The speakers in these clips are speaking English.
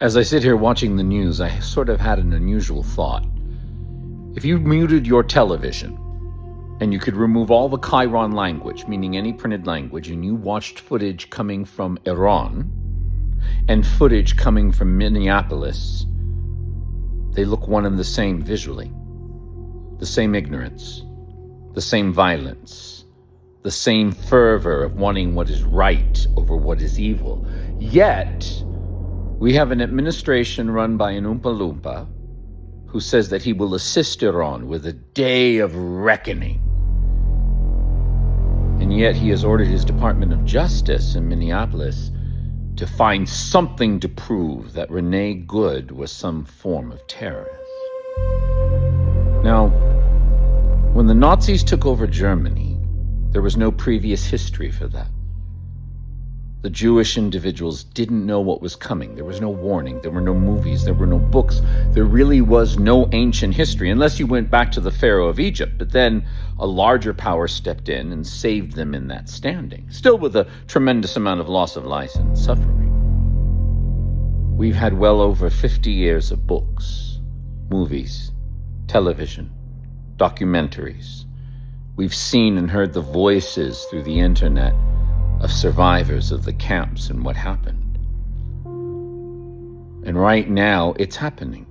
As I sit here watching the news, I sort of had an unusual thought. If you muted your television and you could remove all the Chiron language, meaning any printed language, and you watched footage coming from Iran and footage coming from Minneapolis, they look one and the same visually. The same ignorance, the same violence, the same fervor of wanting what is right over what is evil. Yet, we have an administration run by an Oompa Loompa who says that he will assist Iran with a day of reckoning. And yet he has ordered his Department of Justice in Minneapolis to find something to prove that Renee Good was some form of terrorist. Now, when the Nazis took over Germany, there was no previous history for that. The Jewish individuals didn't know what was coming. There was no warning. There were no movies. There were no books. There really was no ancient history, unless you went back to the Pharaoh of Egypt. But then a larger power stepped in and saved them in that standing, still with a tremendous amount of loss of life and suffering. We've had well over 50 years of books, movies, television, documentaries. We've seen and heard the voices through the internet of survivors of the camps and what happened. And right now, it's happening.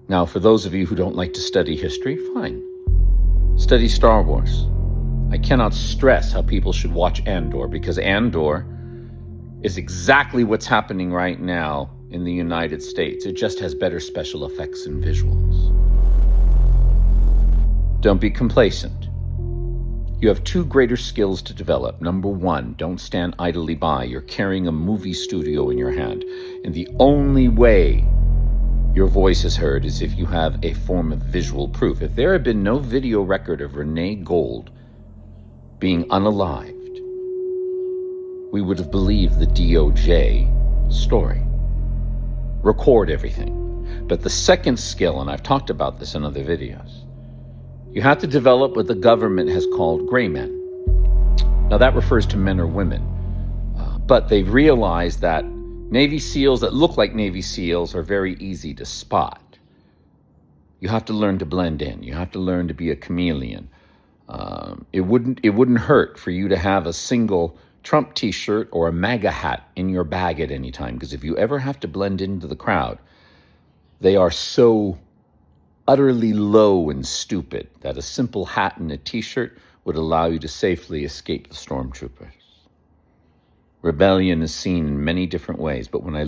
Now, for those of you who don't like to study history, fine. Study Star Wars. I cannot stress how people should watch Andor, because Andor is exactly what's happening right now in the United States. It just has better special effects and visuals. Don't be complacent. You have two greater skills to develop. Number one, don't stand idly by. You're carrying a movie studio in your hand. And the only way your voice is heard is if you have a form of visual proof. If there had been no video record of Renee Gold being unalived, we would have believed the DOJ story. Record everything. But the second skill, and I've talked about this in other videos, you have to develop what the government has called gray men. Now that refers to men or women, but they've realized that Navy SEALs that look like Navy SEALs are very easy to spot. You have to learn to blend in. You have to learn to be a chameleon. It wouldn't hurt for you to have a single Trump t-shirt or a MAGA hat in your bag at any time, because if you ever have to blend into the crowd, they are so utterly low and stupid that a simple hat and a t-shirt would allow you to safely escape the stormtroopers. Rebellion is seen in many different ways, but when I